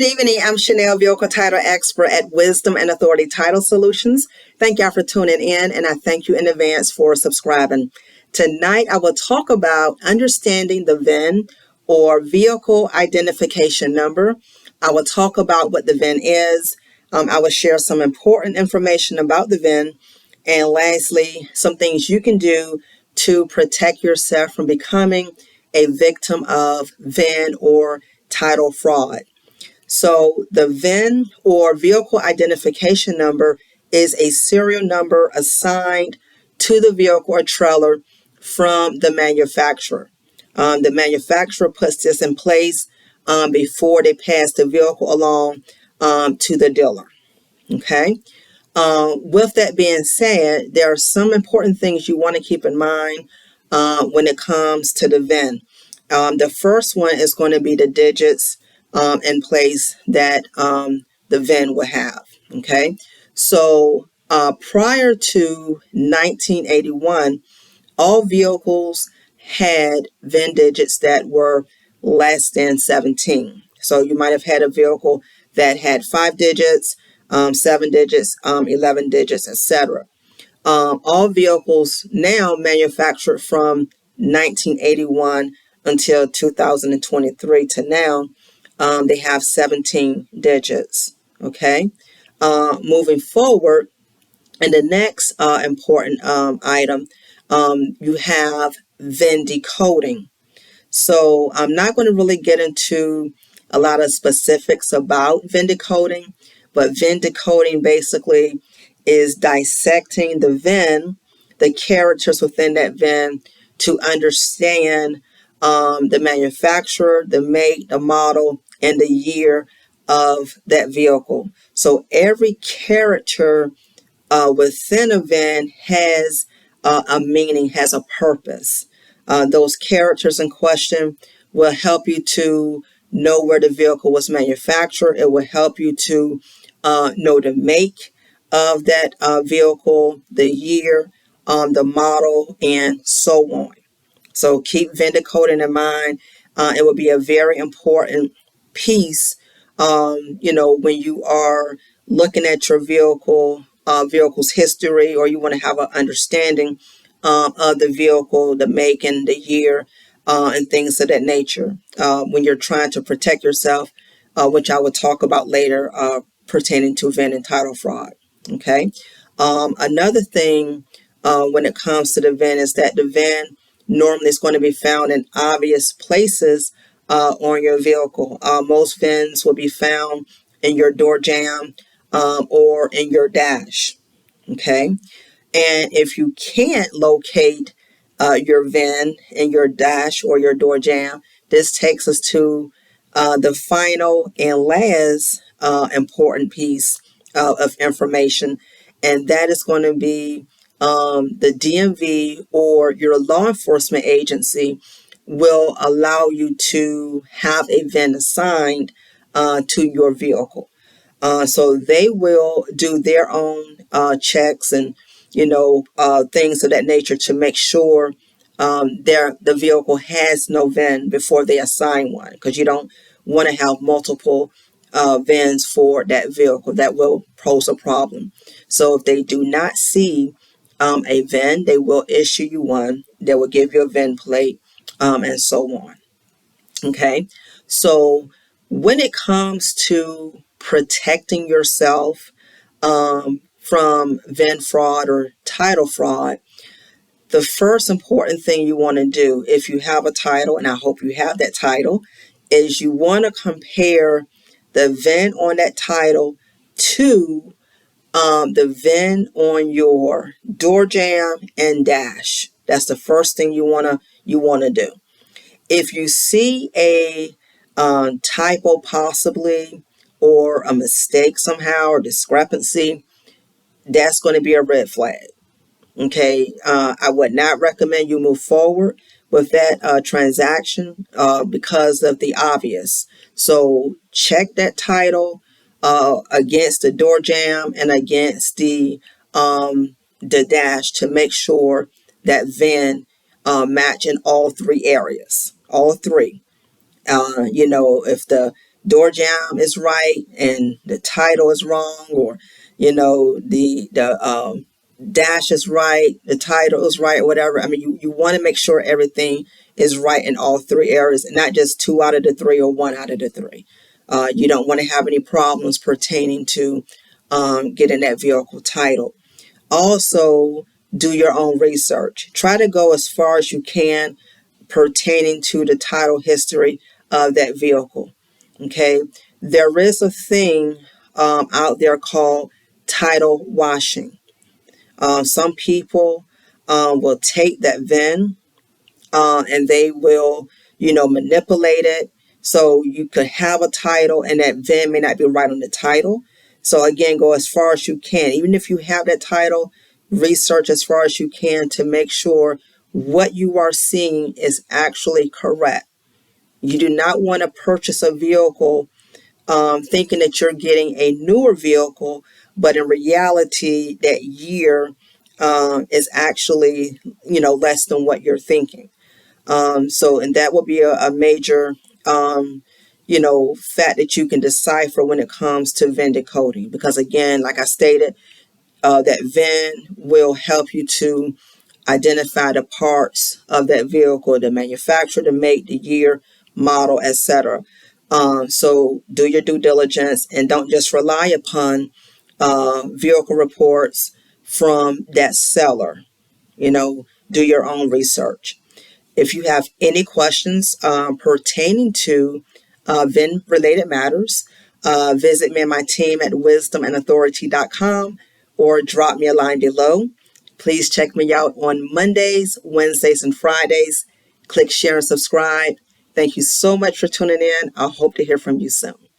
Good evening. I'm Chanel, vehicle title expert at Wisdom and Authority Title Solutions. Thank y'all for tuning in, and I thank you in advance for subscribing. Tonight, I will talk about understanding the VIN or vehicle identification number. I will talk about what the VIN is. I will share some important information about the VIN. And lastly, some things you can do to protect yourself from becoming a victim of VIN or title fraud. So the VIN or vehicle identification number is a serial number assigned to the vehicle or trailer from the manufacturer. The manufacturer puts this in place before they pass the vehicle along to the dealer. Okay. With that being said, there are some important things you want to keep in mind when it comes to the VIN. The first one is going to be the digits in place that the VIN will have. Okay, so prior to 1981, all vehicles had VIN digits that were less than 17. So you might have had a vehicle that had 5 digits, 7 digits, 11 digits, etc. All vehicles now manufactured from 1981 until 2023 to now, they have 17 digits. Okay. Moving forward, and the next important item, you have VIN decoding. So I'm not going to really get into a lot of specifics about VIN decoding, but VIN decoding basically is dissecting the VIN, the characters within that VIN, to understand the manufacturer, the make, the model, and the year of that vehicle. So every character within a VIN has a meaning, has a purpose. Those characters in question will help you to know where the vehicle was manufactured. It will help you to know the make of that vehicle, the year, the model, and so on. So keep VIN decoding in mind. It will be a very important piece, when you are looking at your vehicle's history, or you want to have an understanding of the vehicle, the make and the year, and things of that nature. When you're trying to protect yourself, which I will talk about later, pertaining to VIN and title fraud. Okay. Another thing when it comes to the VIN is that the VIN normally is going to be found in obvious places on your vehicle. Most VINs will be found in your door jamb or in your dash. Okay. And if you can't locate your VIN in your dash or your door jamb, this takes us to the final and last important piece of information, and that is going to be the DMV or your law enforcement agency will allow you to have a VIN assigned to your vehicle. So they will do their own checks and things of that nature to make sure the vehicle has no VIN before they assign one, because you don't want to have multiple VINs for that vehicle. That will pose a problem. So if they do not see a VIN, they will issue you one. They will give you a VIN plate and so on. Okay, so when it comes to protecting yourself from VIN fraud or title fraud, the first important thing you want to do, if you have a title, and I hope you have that title, is you want to compare the VIN on that title to the VIN on your door jamb and dash. That's the first thing you want to do. If you see a typo possibly, or a mistake somehow, or discrepancy, that's going to be a red flag. Okay, I would not recommend you move forward with that transaction because of the obvious. So check that title against the door jamb and against the dash to make sure that VIN match in all three areas. All three. If the door jamb is right and the title is wrong, or the dash is right, the title is right, or whatever. I mean, you want to make sure everything is right in all three areas, and not just two out of the three or one out of the three. You don't want to have any problems pertaining to getting that vehicle title. Also, do your own research. Try to go as far as you can pertaining to the title history of that vehicle. Okay, there is a thing out there called title washing. Some people will take that VIN and they will, manipulate it. So you could have a title and that VIN may not be right on the title. So again, go as far as you can. Even if you have that title, research as far as you can to make sure what you are seeing is actually correct. You do not want to purchase a vehicle thinking that you're getting a newer vehicle, but in reality, that year is actually, less than what you're thinking. And that will be a major, fact that you can decipher when it comes to VIN decoding. Because again, like I stated, that VIN will help you to identify the parts of that vehicle, the manufacturer, the make, the year, model, etc. So do your due diligence and don't just rely upon vehicle reports from that seller. Do your own research. If you have any questions pertaining to VIN related matters, visit me and my team at wisdomandauthority.com or drop me a line below. Please check me out on Mondays, Wednesdays, and Fridays. Click share and subscribe. Thank you so much for tuning in. I hope to hear from you soon.